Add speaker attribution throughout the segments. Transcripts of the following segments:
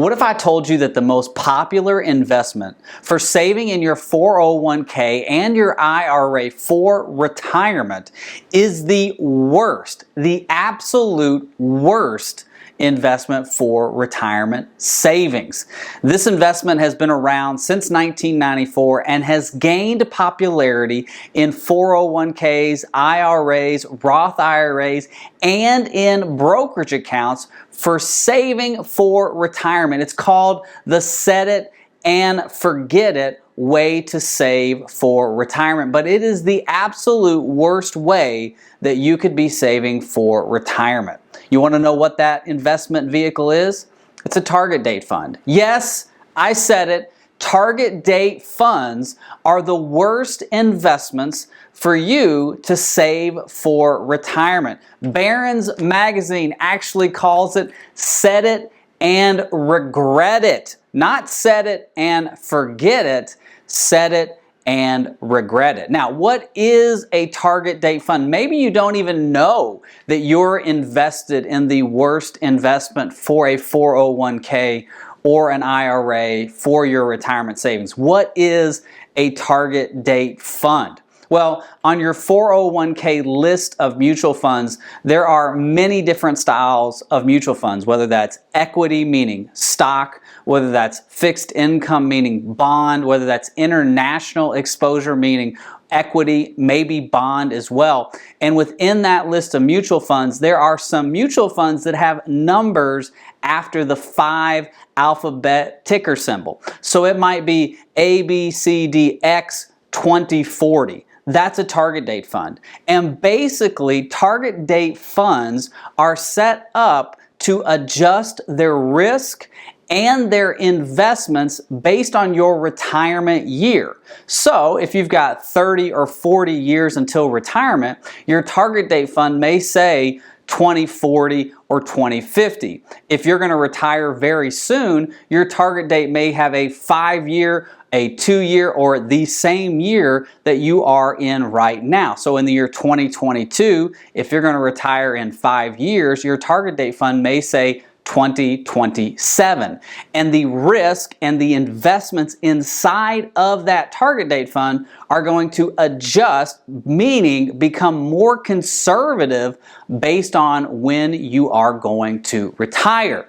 Speaker 1: What if I told you that the most popular investment for saving in your 401k and your IRA for retirement is the worst, the absolute worst investment for retirement savings? This investment has been around since 1994 and has gained popularity in 401ks, IRAs, Roth IRAs, and in brokerage accounts for saving for retirement. It's called the set it and forget it way to save for retirement, but it is the absolute worst way that you could be saving for retirement. You want to know what that investment vehicle is? It's a target date fund. Yes, I said it. Target date funds are the worst investments for you to save for retirement. Barron's magazine actually calls it set it and regret it. Not set it and forget it, set it and regret it. Now, what is a target date fund? Maybe you don't even know that you're invested in the worst investment for a 401k or an IRA for your retirement savings. What is a target date fund? Well, on your 401k list of mutual funds, there are many different styles of mutual funds, whether that's equity, meaning stock, whether that's fixed income, meaning bond, whether that's international exposure, meaning equity, maybe bond as well. And within that list of mutual funds, there are some mutual funds that have numbers after the 5 alphabet ticker symbol. So it might be ABCDX 2040. That's a target date fund. And basically, target date funds are set up to adjust their risk and their investments based on your retirement year. So if you've got 30 or 40 years until retirement, your target date fund may say 2040 or 2050. If you're going to retire very soon, your target date may have a 5-year, a 2-year, or the same year that you are in right now. So in the year 2022, if you're going to retire in 5 years, your target date fund may say 2027. And the risk and the investments inside of that target date fund are going to adjust, meaning become more conservative based on when you are going to retire.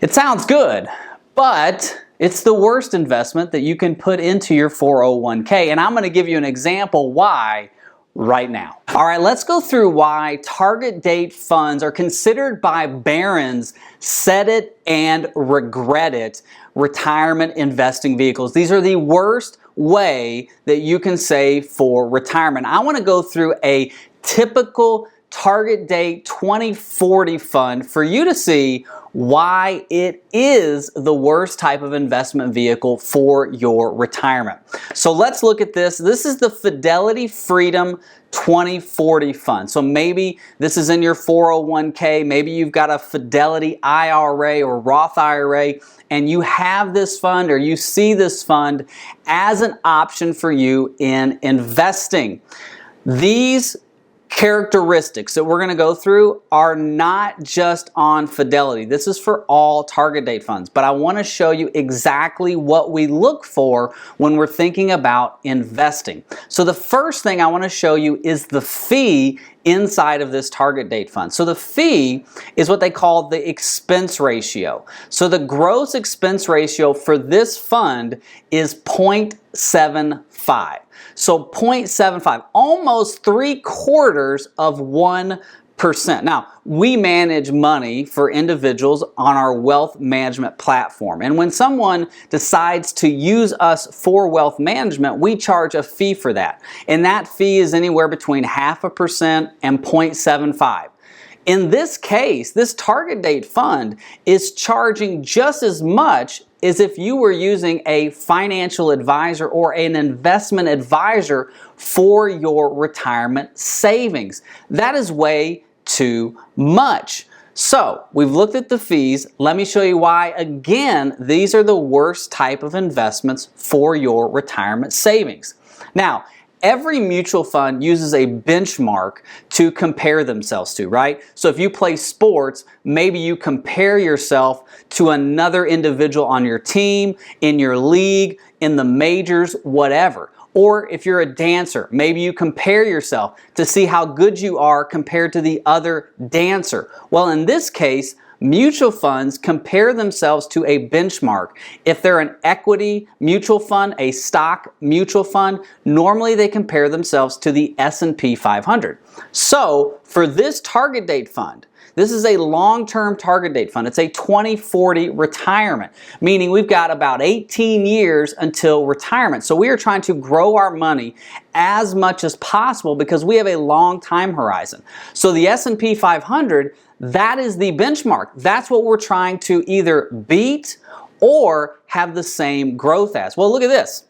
Speaker 1: It sounds good, but it's the worst investment that you can put into your 401k. And I'm going to give you an example why right now. All right, let's go through why target date funds are considered by Barron's set it and regret it retirement investing vehicles. These are the worst way that you can save for retirement. I want to go through a typical target date 2040 fund for you to see why it is the worst type of investment vehicle for your retirement. So let's look at this. This is the Fidelity Freedom 2040 fund. So maybe this is in your 401k, maybe you've got a Fidelity IRA or Roth IRA, and you have this fund or you see this fund as an option for you in investing. These characteristics that we're going to go through are not just on Fidelity. This is for all target date funds, but I want to show you exactly what we look for when we're thinking about investing. So the first thing I want to show you is the fee inside of this target date fund. So the fee is what they call the expense ratio. So the gross expense ratio for this fund is 0.75. So 0.75, almost 0.75%. Now, we manage money for individuals on our wealth management platform. And when someone decides to use us for wealth management, we charge a fee for that. And that fee is anywhere between 0.5% and 0.75. In this case, this target date fund is charging just as much as if you were using a financial advisor or an investment advisor for your retirement savings. That is way too much. So we've looked at the fees. Let me show you why. Again, these are the worst type of investments for your retirement savings. Now, every mutual fund uses a benchmark to compare themselves to, right? So if you play sports, maybe you compare yourself to another individual on your team, in your league, in the majors, whatever. Or if you're a dancer, maybe you compare yourself to see how good you are compared to the other dancer. Well, in this case, mutual funds compare themselves to a benchmark. If they're an equity mutual fund, a stock mutual fund, normally they compare themselves to the S&P 500. So for this target date fund, this is a long-term target date fund. It's a 2040 retirement, meaning we've got about 18 years until retirement. So we are trying to grow our money as much as possible because we have a long time horizon. So the S&P 500, that is the benchmark. That's what we're trying to either beat or have the same growth as. Well, look at this.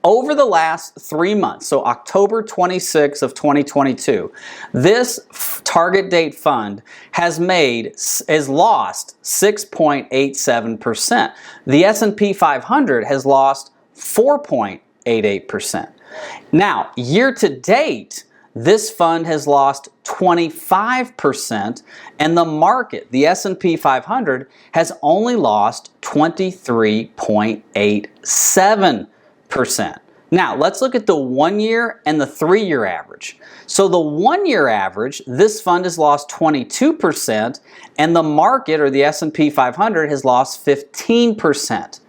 Speaker 1: Over the last 3 months, so October 26th of 2022, this target date fund has lost 6.87%. The S&P 500 has lost 4.88%. Now, year to date, this fund has lost 25%, and the market, the S&P 500, has only lost 23.87%. Now, let's look at the 1 year and the 3 year average. So the 1 year average, this fund has lost 22%, and the market, or the S&P 500, has lost 15%.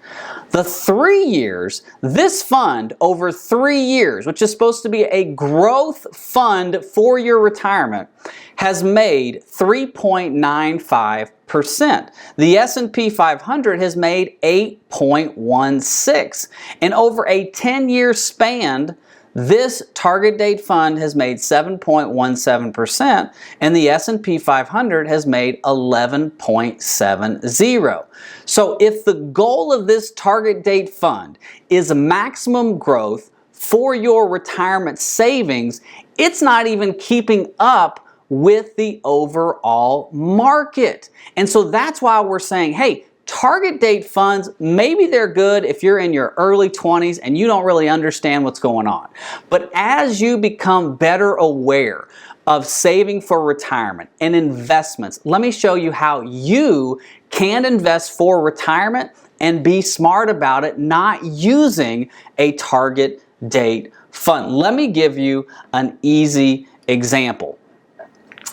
Speaker 1: The 3 years, this fund over 3 years, which is supposed to be a growth fund for your retirement, has made 3.95%. The S&P 500 has made 8.16%. And over a 10-year span, this target date fund has made 7.17%, and the S&P 500 has made 11.70%. So if the goal of this target date fund is maximum growth for your retirement savings, it's not even keeping up with the overall market. And so that's why we're saying, hey, target date funds, maybe they're good if you're in your early 20s and you don't really understand what's going on. But as you become better aware of saving for retirement and investments, let me show you how you can invest for retirement and be smart about it, not using a target date fund. Let me give you an easy example.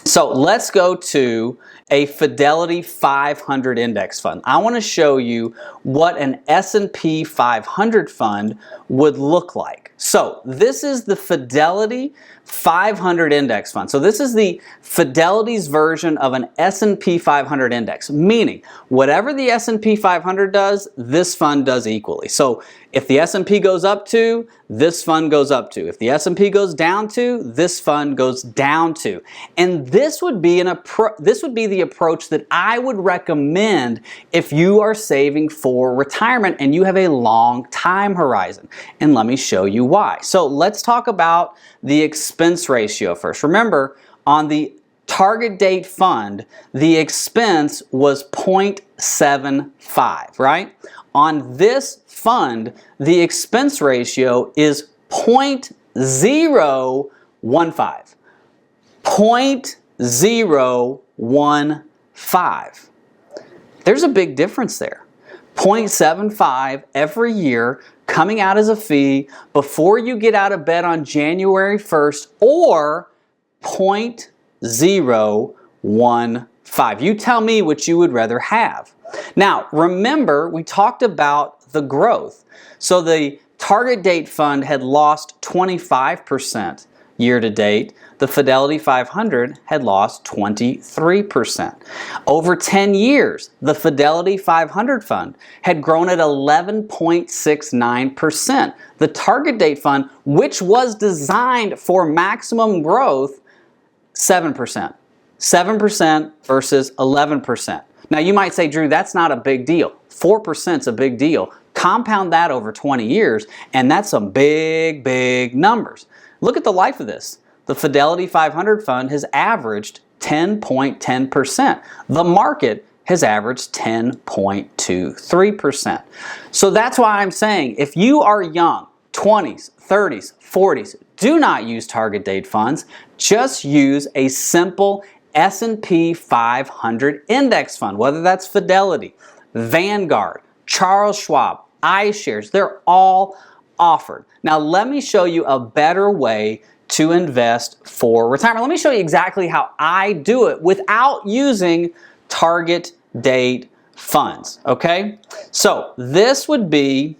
Speaker 1: So let's go to a Fidelity 500 index fund. I want to show you what an S&P 500 fund would look like. So this is the Fidelity 500 index fund. So this is the Fidelity's version of an S&P 500 index, meaning whatever the S&P 500 does, this fund does equally. So if the S&P goes up to, this fund goes up to. If the S&P goes down to, this fund goes down to. And this would be the approach that I would recommend if you are saving for retirement and you have a long time horizon. And let me show you why. So let's talk about the expense ratio first. Remember, on the target date fund, the expense was 0.75, right? On this fund, the expense ratio is 0.015. 0.015. There's a big difference there. 0.75 every year coming out as a fee before you get out of bed on January 1st, or 0.015. You tell me what you would rather have. Now, remember, we talked about the growth. So the target date fund had lost 25% year to date. The Fidelity 500 had lost 23%. Over 10 years, the Fidelity 500 fund had grown at 11.69%. The target date fund, which was designed for maximum growth, 7%. 7% versus 11%. Now you might say, Drew, that's not a big deal. 4% is a big deal. Compound that over 20 years, and that's some big, big numbers. Look at the life of this. The Fidelity 500 fund has averaged 10.10%. The market has averaged 10.23%. So that's why I'm saying if you are young, 20s, 30s, 40s, do not use target date funds. Just use a simple S&P 500 index fund, whether that's Fidelity, Vanguard, Charles Schwab, iShares. They're all offered. Now let me show you a better way to invest for retirement. Let me show you exactly how I do it without using target date funds, okay? So this would be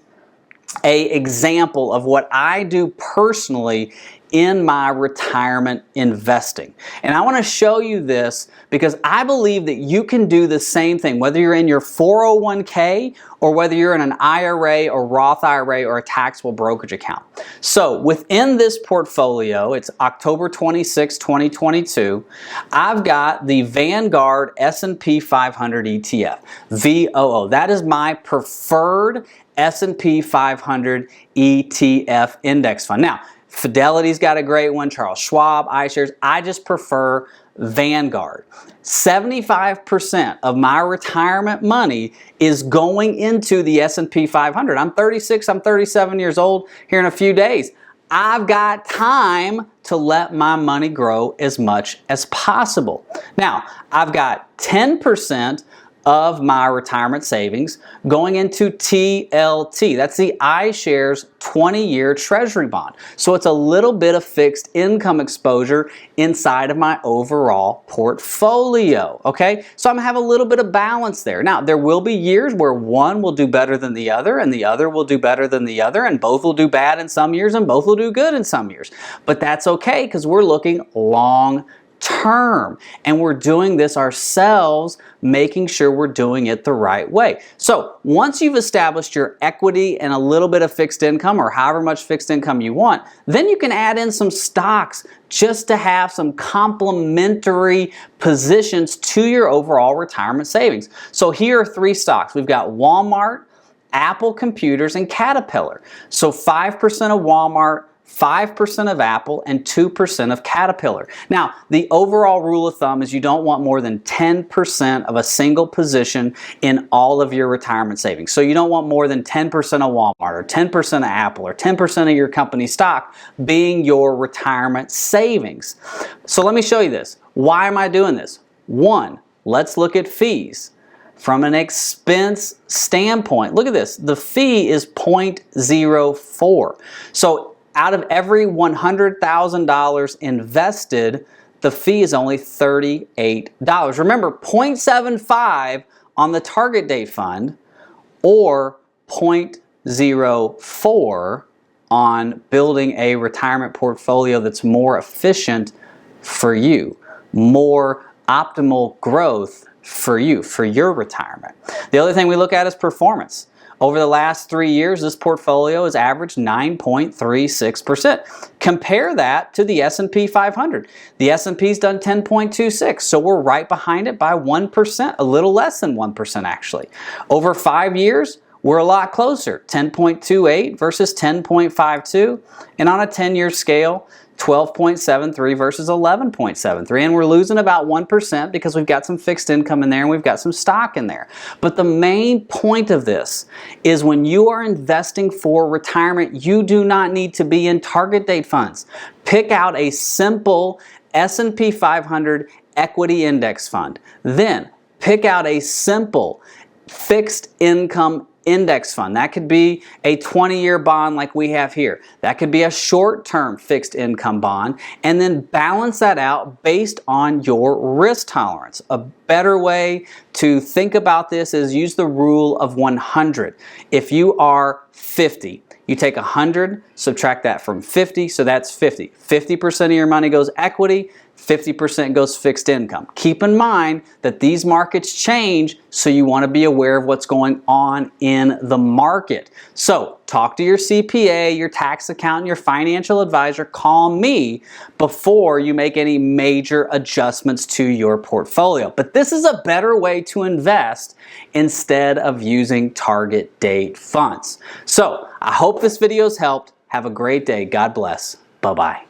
Speaker 1: an example of what I do personally in my retirement investing. And I want to show you this because I believe that you can do the same thing, whether you're in your 401k or whether you're in an IRA or Roth IRA or a taxable brokerage account. So within this portfolio, it's October 26, 2022, I've got the Vanguard S&P 500 ETF, VOO. That is my preferred S&P 500 ETF index fund. Now, Fidelity's got a great one, Charles Schwab, iShares. I just prefer Vanguard. 75% of my retirement money is going into the S&P 500. I'm 36, I'm 37 years old here in a few days. I've got time to let my money grow as much as possible. Now, I've got 10% of my retirement savings going into TLT. That's the iShares 20-year Treasury bond. So it's a little bit of fixed income exposure inside of my overall portfolio, okay? So I'm gonna have a little bit of balance there. Now, there will be years where one will do better than the other and the other will do better than the other, and both will do bad in some years and both will do good in some years. But that's okay because we're looking long term, and we're doing this ourselves, making sure we're doing it the right way. So once you've established your equity and a little bit of fixed income, or however much fixed income you want, then you can add in some stocks just to have some complementary positions to your overall retirement savings. So here are 3 stocks. We've got Walmart, Apple Computers, and Caterpillar. So 5% of Walmart, 5% of Apple, and 2% of Caterpillar. Now, the overall rule of thumb is you don't want more than 10% of a single position in all of your retirement savings. So you don't want more than 10% of Walmart or 10% of Apple or 10% of your company stock being your retirement savings. So let me show you this. Why am I doing this? 1, let's look at fees. From an expense standpoint, look at this. The fee is 0.04. So out of every $100,000 invested, the fee is only $38. Remember, 0.75 on the target date fund or 0.04 on building a retirement portfolio that's more efficient for you, more optimal growth for you, for your retirement. The other thing we look at is performance. Over the last 3 years, this portfolio has averaged 9.36%. Compare that to the S&P 500. The S&P's done 10.26, so we're right behind it by 1%, a little less than 1% actually. Over 5 years, we're a lot closer, 10.28 versus 10.52, and on a 10-year scale, 12.73 versus 11.73, and we're losing about 1% because we've got some fixed income in there and we've got some stock in there. But the main point of this is when you are investing for retirement, you do not need to be in target date funds. Pick out a simple S&P 500 equity index fund. Then pick out a simple fixed income index fund. That could be a 20-year bond like we have here. That could be a short-term fixed income bond, and then balance that out based on your risk tolerance. A better way to think about this is use the rule of 100. If you are 50, you take 100, subtract that from 50, so that's 50. 50% of your money goes equity, 50% goes fixed income. Keep in mind that these markets change, so you want to be aware of what's going on in the market. So talk to your CPA, your tax accountant, your financial advisor. Call me before you make any major adjustments to your portfolio. But this is a better way to invest instead of using target date funds. So I hope this video's helped. Have a great day. God bless. Bye-bye.